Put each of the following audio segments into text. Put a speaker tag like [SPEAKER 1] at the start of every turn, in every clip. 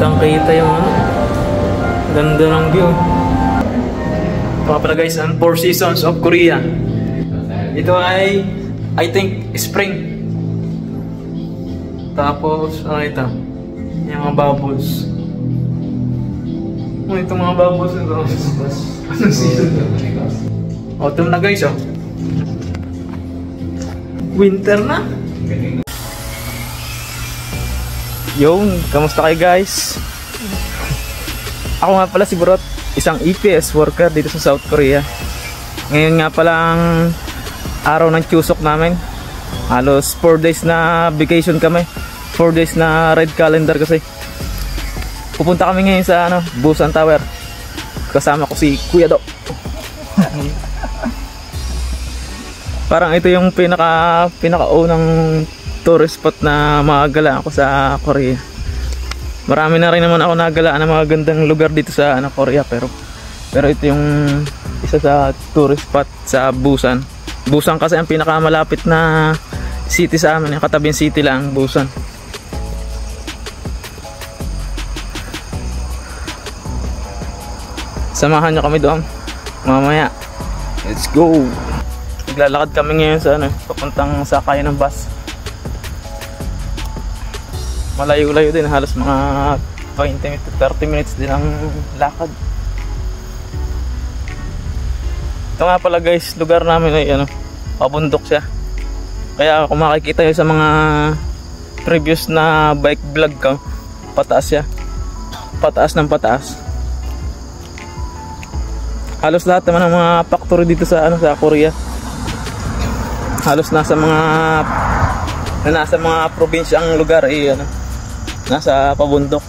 [SPEAKER 1] Kitang kita yung ano. Ganda ng view. Ito pala guys, ang Four Seasons of Korea. Ito ay, I think, spring. Tapos, ano ito? Yung mga bubbles. Oh, itong mga bubbles ito. Anong season ito? Autumn na guys, oh. Winter na. Yung, kamusta kayo guys? Ako nga pala si Burot, isang EPS worker dito sa South Korea. Ngayon nga palang araw ng Chuseok namin. Halos 4 days na vacation kami. 4 days na red calendar kasi. Pupunta kami ngayon sa ano, Busan Tower. Kasama ko si Kuya Do. Parang ito yung pinaka-unang tourist spot na makagalaan ko sa Korea. Marami na rin naman ako nagalaan ng mga gandang lugar dito sa ano, Korea, pero ito yung isa sa tourist spot sa Busan. Busan kasi ang pinakamalapit na city sa amin, yung katabing city lang, Busan. Samahan nyo kami doon mamaya. Let's go. Naglalakad kami ngayon sa ano, papuntang sakayan ng bus. Malayo-layo din, halos mga 20 to 30 minutes din ang lakad. Ito nga pala guys, lugar namin ay ano, pabundok siya. Kaya kung makikita nyo sa mga previous na bike vlog ko, pataas siya. Pataas ng pataas. Halos lahat naman ng mga factory dito sa ano, sa Korea. Halos nasa mga probinsyang lugar ay ano, nasa pabundok.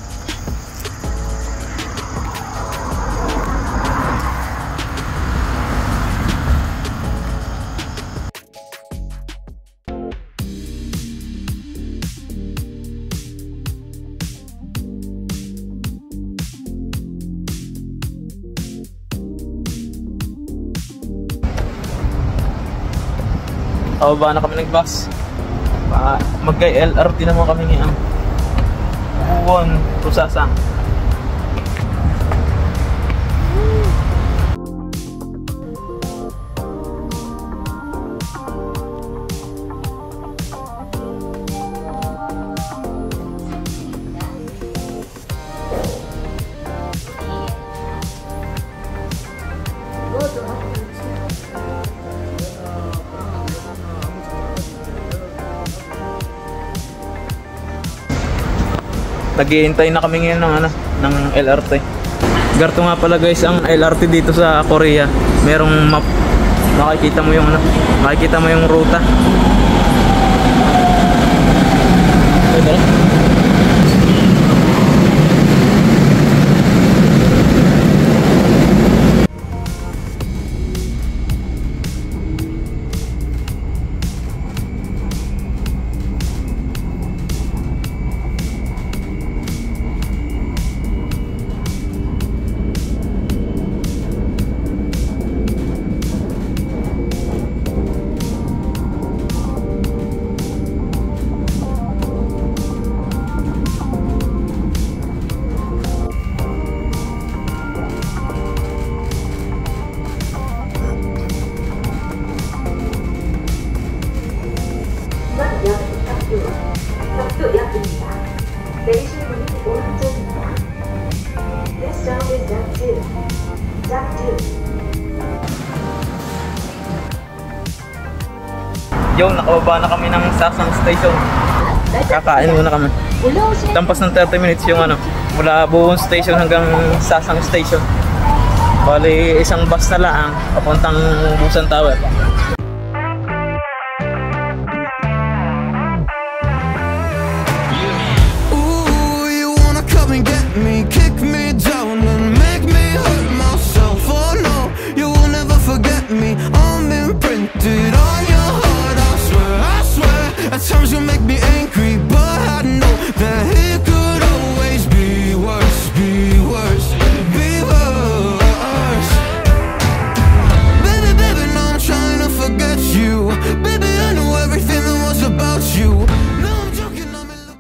[SPEAKER 1] Pababa na kami ng bus. Mag-LRT naman kami ngayon. Buwon, Tusasang. Naghihintay na kami ngayon ng ano, ng LRT. Garto nga pala guys ang LRT dito sa Korea. Merong map. Makikita mo yung ano, makikita mo yung ruta. Yo, nakababa na kami ng Sasang Station. Kakain muna kami. Lampas ng 30 minutes yung ano, mula Buwon Station hanggang Sasang Station. Bali, isang bus na lang papuntang Busan Tower.
[SPEAKER 2] Ooh, you wanna come and get me, kick me down and make me hurt myself. Oh no, you will never forget me. I'm imprinted on your heart, I swear. At times you make me angry, but I know that it could always be worse, be worse, be worse. Baby, now I'm trying to forget you. Baby, I know everything that was about you. No, I'm joking, I'm in love.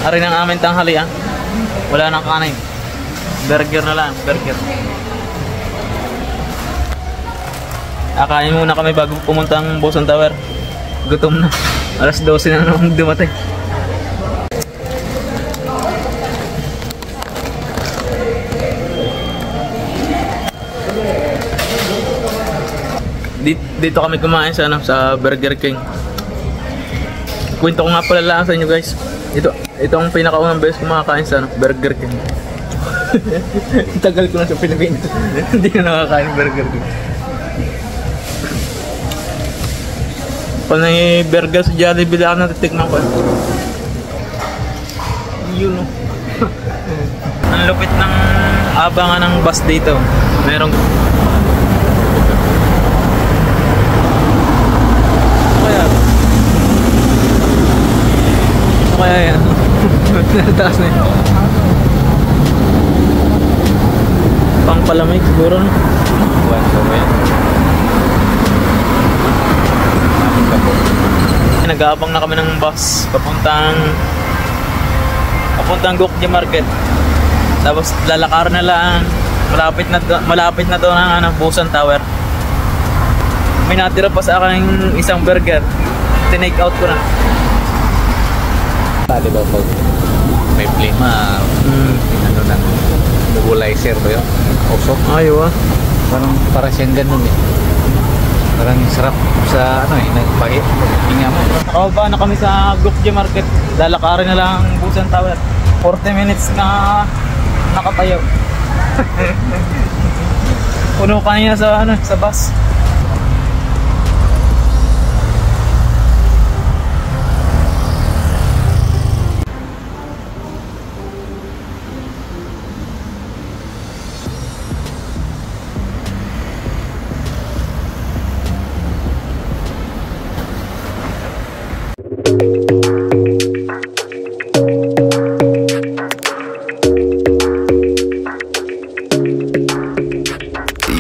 [SPEAKER 1] Ari ng aming tanghali ah. Wala nang kanin. Burger na lang, burger. Akain muna kami bago pumunta ang Busan Tower. Gutom na. Alas 12 na naman dumating. Dito kami kumain sa sa Burger King. Kwento ko nga pala lang sa inyo guys. Ito ang pinakaunang beses kumakain sa Burger King. Tagal ko na sa Pilipinas. Hindi na nakakain Burger King. Kung may burger sa Jollibee lang natitikman ko. Yun o. Ang lupit ng abangan ng bus dito. Merong kaya yan. Nataas na yun. Pang palamig siguro no? Buwan ko ba yan? Nag-aabang na kami ng bus papuntang Gokje Market. Tapos lalakar na lang. Malapit na to ng Busan Tower. May natira pa sa akin isang burger. Tinake out ko na.
[SPEAKER 3] Diba pag may plima, ano nang mobilizer ba yun? Usok.
[SPEAKER 1] Ayaw ah.
[SPEAKER 3] Parang siyang ganun eh. Parang sarap sa ano eh, nagpahinga mo.
[SPEAKER 1] Nakababa na kami sa Gokje Market. Lalakarin na lang ang Busan Tower. 40 minutes na nakatayo. Puno kanina sa sa bus.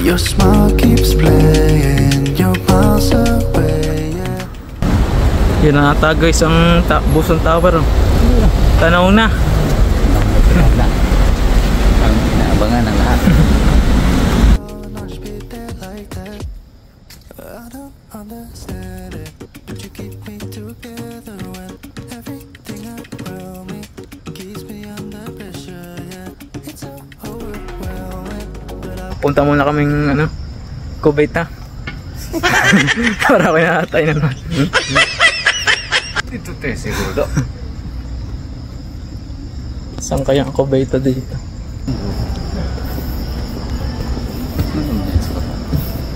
[SPEAKER 2] Your smile keeps playing, you're miles away, yeah.
[SPEAKER 1] Yan na ata guys ang Busan Tower. Tanaw na.
[SPEAKER 3] Ang inaabangan ng lahat.
[SPEAKER 2] Not be there like that. I don't understand it, but you keep me together when everything around me keeps me under pressure, yeah. It's so overwhelming, but I
[SPEAKER 1] Punta muna kaming Kuwait na. Para kinatay na naman.
[SPEAKER 3] Dito tayo siguro.
[SPEAKER 1] Saan kaya ang Kuwait dito?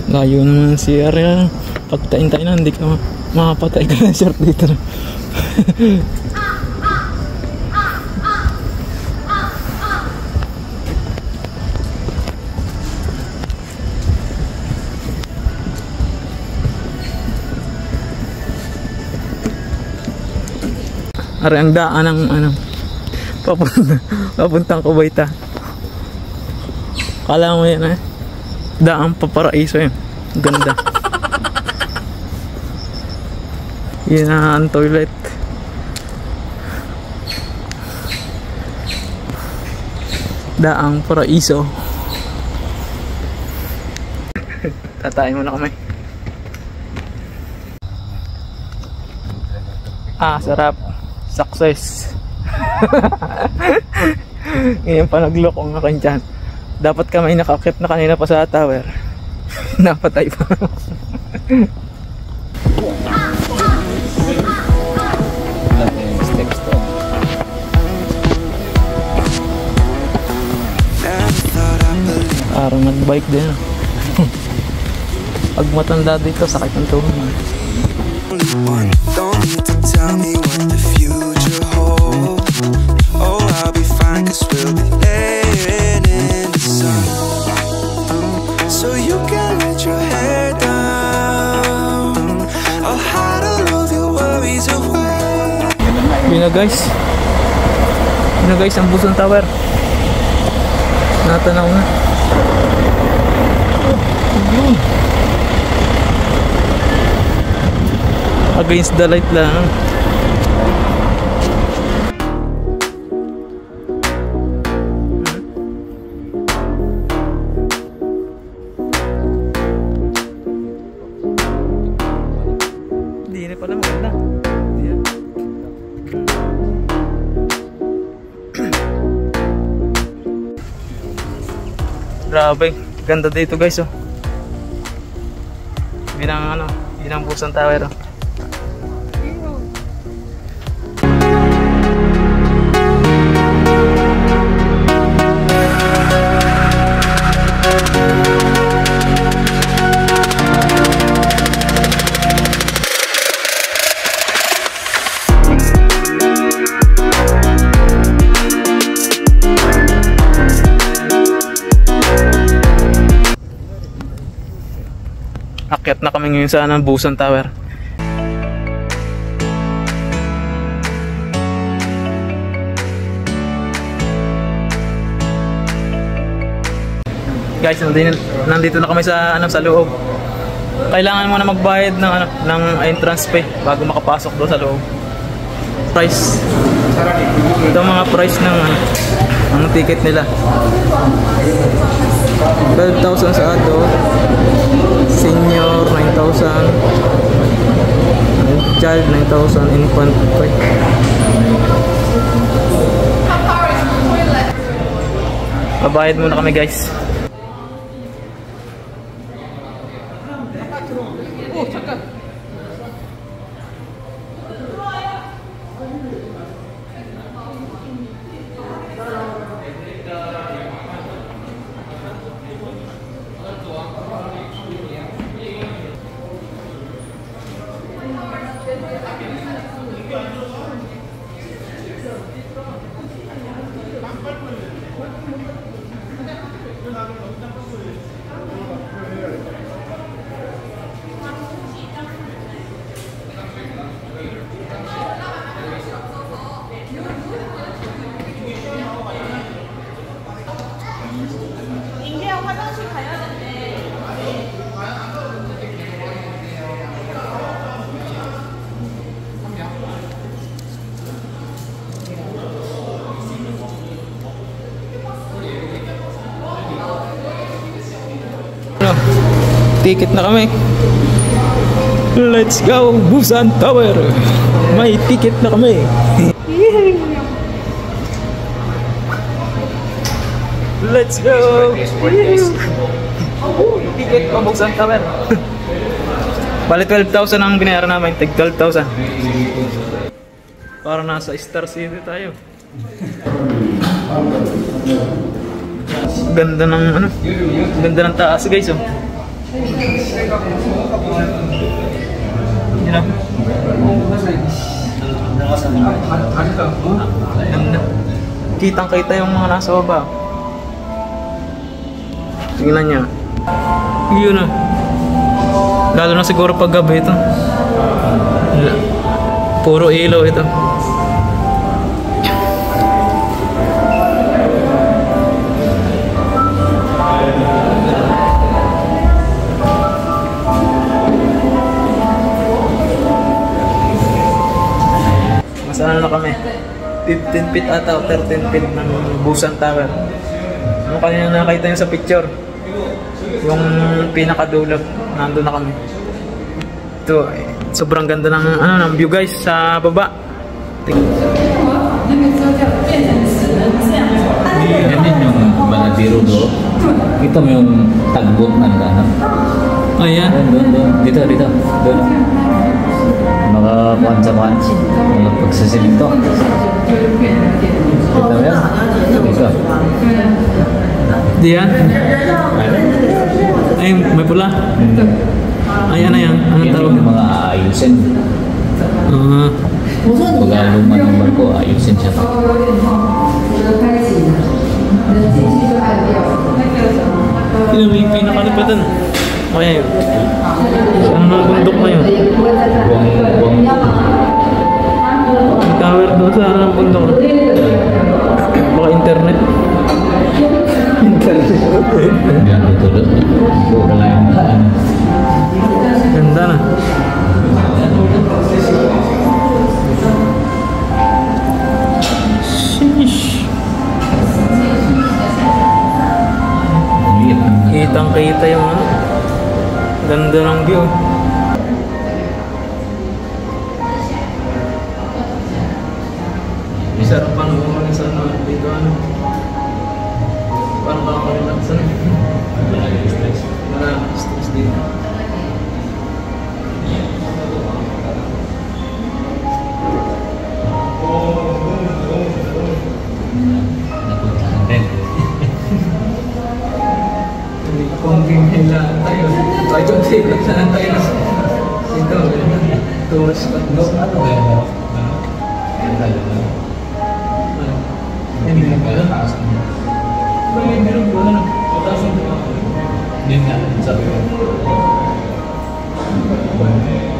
[SPEAKER 1] Layo naman si Ariel. Pagtain-tain na, hindi ka makapatay ka ng short dito. Ari ang daan ng papuntang Kuwait. Kala mo yan daan paparaiso yan. Ganda. Yan ang toilet. Daang paraiso. Tatayin mo na kami. Sarap. Success. Ngayon pa nagloko ng akin dyan. Dapat kami nakakit na kanina pa sa tower. Napatay pa.
[SPEAKER 3] Steps to.
[SPEAKER 1] Parang nagbike din. Pag matanda dito, sakit ng tuhod.
[SPEAKER 2] don't need to tell me what the future holds. Oh, I'll be fine, 'cause we'll be laying in the sun. So you can let your head down. I'll hide all of your worries away.
[SPEAKER 1] Yun na guys. Yun na guys, ang Busan Tower. Natanaw na. Yun. Against the light lang. Hindi na pala maganda. Hindi na. Grabe, ganda dito guys oh. Binang Busan Tower oh. Akyat na kami ngayon sa Busan Tower. Guys, nandito na kami sa loob. Kailangan mo na magbayad ng entrance fee bago makapasok doon sa loob. Price. Ito ang mga price ng ang ticket nila. 12,000 sa adult, senior 9,000, child 9,000, infant 5. Babayad muna kami guys. Ticket na kami. Let's go Busan Tower. May ticket na kami. Let's go. Ticket pa Busan Tower. Bali 12,000 ang binayaran namin. Tig 12,000. Para nasa Star City tayo. Ganda ng ganda ng taas guys oh. Ganda. Kitang-kita yung mga nasa baba. Tingnan niya. Yun ah. Lalo na siguro pag gabi ito. Puro ilaw ito. Masana na kami. 15 feet ata o 13 feet ng Busan Tower. Ano kanina nakita nyo sa picture? Yung pinakadulo, nandun na kami. Ito, sobrang ganda ng ng view guys sa baba.
[SPEAKER 3] Yan din yung Manadiro do. Kita mo yung tagbot na naghanap.
[SPEAKER 1] Ayan.
[SPEAKER 3] Doon. Dito. Doon. Mga kuwan-kuwan. Mga pagsasimento. Kita mo yan? Dito.
[SPEAKER 1] Diyan. Ay, may pula. Ayan. Anong tawag?
[SPEAKER 3] Yung mga aayusin. Pag luman ng barko, aayusin siya.
[SPEAKER 1] Yung may pinakalipatan. Kaya yun. Saan mga bundok na yun?
[SPEAKER 3] Buwang.
[SPEAKER 1] Yung tower doon sa harang bundok. Baka internet.
[SPEAKER 3] Yan, tutulog. Wala yung
[SPEAKER 1] Ganda na. Ganda ng view. Sarap pa nung umaga sa ano, dito ano. Parang kakakalilaksan. Wala stress dito.
[SPEAKER 3] Napuntahan din.
[SPEAKER 1] Konting hila tayo. Tayo sikot na tayo. Ito, tourist spot.
[SPEAKER 3] Ano ba yun? Ganda naman.
[SPEAKER 1] Hindi na pala.
[SPEAKER 3] Taas mo.
[SPEAKER 1] Meron ko na. Taas mo.
[SPEAKER 3] Yun nga, sabi ko.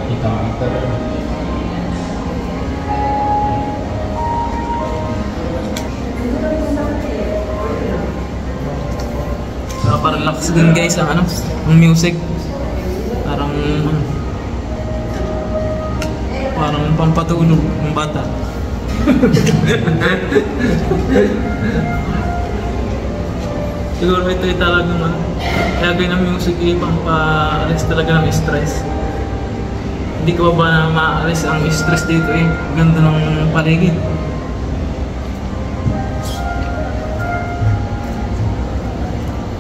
[SPEAKER 3] Kita-kita.
[SPEAKER 1] Nakaka-relax din guys ang ano, ang music. Parang pampatulog ng bata. Siguro ito ay talagang ano, kaya ganyan ang music ay pampaalis talaga ng stress. Hindi ko ba na maalis ang stress dito eh. Ganda ng paligid.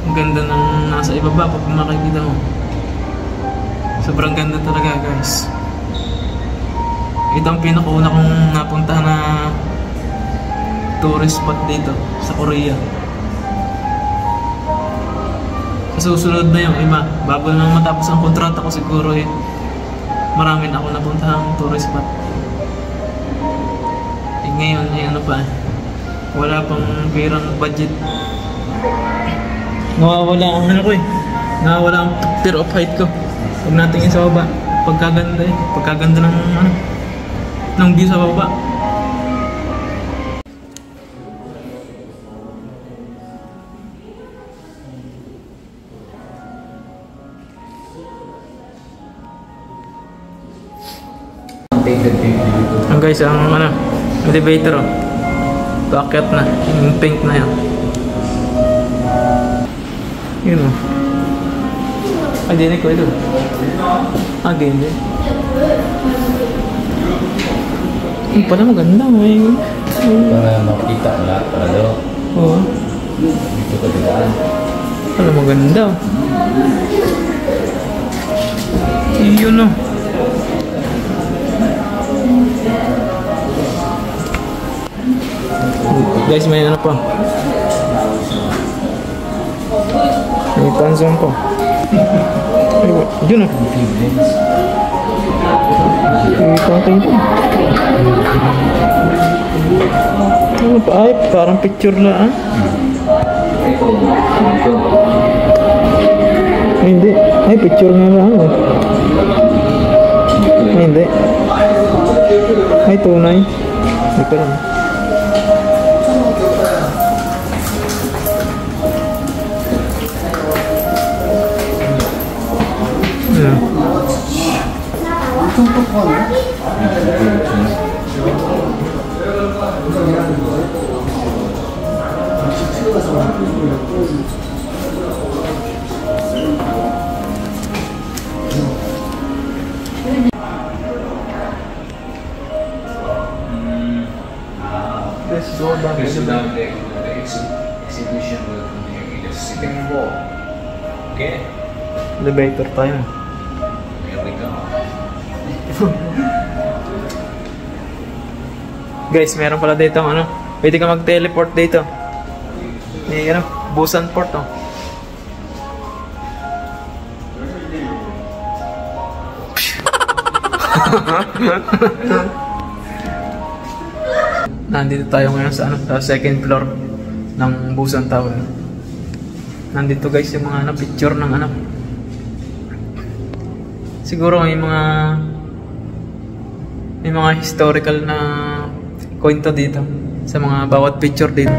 [SPEAKER 1] Ang ganda ng nasa ibaba pag makikita mo. Sobrang ganda talaga guys. Ito ang pinakauna kong napunta na tourist spot dito sa Korea. Sa susunod na yung iba, bago lang matapos ang kontrata ko siguro eh, marami na ako napuntahang tourist spot. Eh ngayon ay ano pa, wala pang pirang budget. Nawawala ang ano ko eh, nawawala ang fear of height ko. Huwag natingin sa baba, pagkaganda eh, pagkaganda ng ano, ng view sa baba. Ang guys, ang ano, elevator oh. Paakyat na, yung pink na yan. Yun oh. Ay, dinig ko ito. Ah, ganyan din. Yung pala maganda, may...
[SPEAKER 3] Para makita mo lahat para daw.
[SPEAKER 1] Oo.
[SPEAKER 3] Dito ka dilaan.
[SPEAKER 1] Pala maganda. Yun oh. Guys, may ano pa. May panzong pa. Yun oh. Ipatay ko. Ano pa? Ay, parang picture lang ah. Ay, hindi. Ay, picture nga lang oh. Ay, hindi. Ay, tunay. Hindi pa lang. Yeah.
[SPEAKER 3] This is down there. The exhibition will continue in the sitting floor. Okay?
[SPEAKER 1] Elevator tayo.
[SPEAKER 3] Here we go.
[SPEAKER 1] Guys, meron pala dito ano, pwede ka mag-teleport dito. May ano, Busan Port oh. Nandito tayo ngayon sa ano, sa second floor ng Busan Tower. Nandito guys yung mga ano, picture ng ano. Siguro may mga historical na kwento dito sa mga bawat picture dito.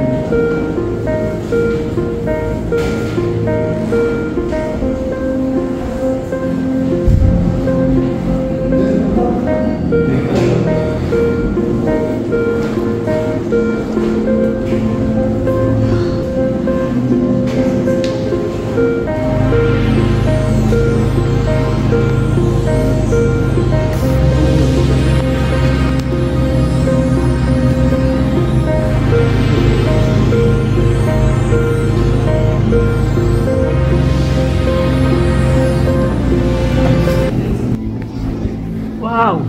[SPEAKER 1] Wow!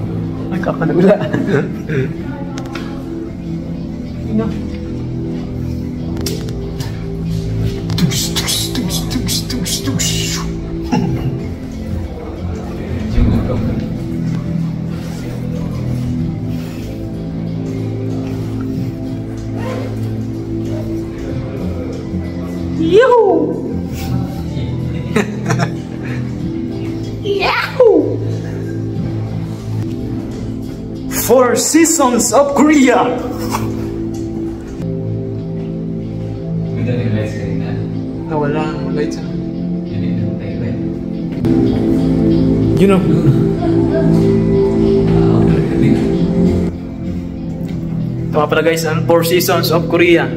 [SPEAKER 1] Nagkakalula. Ina. Yahoo! Yahoo! Four Seasons of Korea! Nawala ang lights. You know. Ito nga pala guys, ang Four Seasons of Korea.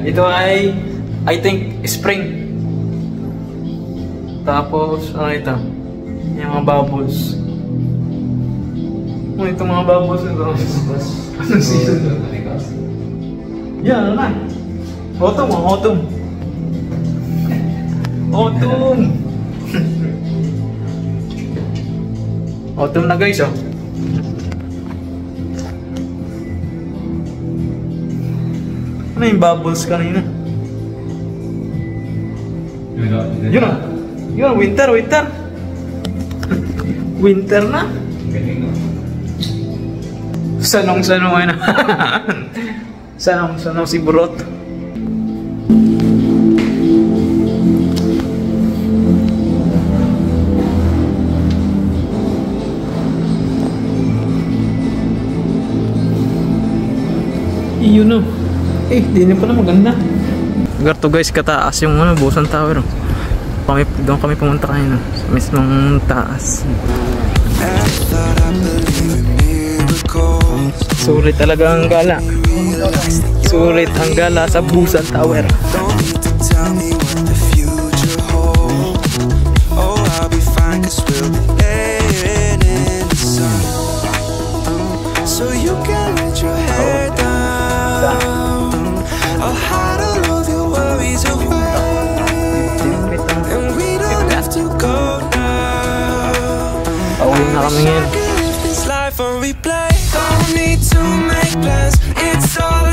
[SPEAKER 1] Ito ay, I think, spring. Tapos, ano ito? Yung mga bubbles. Ano itong mga bubbles nito? Anong season ito? Yan, ano na? Autumn, autumn. Autumn! Autumn na guys, oh. Ano yung bubbles kanina? Yun o. Yun, winter, winter. Winter na. Sanong-sanong ay na. Sanong-sanong si Burot. Yun o. Eh, di na pala maganda. Lugar to guys, kataas yung Busan Tower. Doon kami pumunta kanina sa mismong taas. Sulit talaga ang gala. Sulit ang gala sa Busan Tower.
[SPEAKER 2] So you can let your head down. I'll hide all of your worries away. And we don't have to go now.
[SPEAKER 1] Pauwi na kami ngayon.
[SPEAKER 2] This life on replay. Don't need to make plans. It's all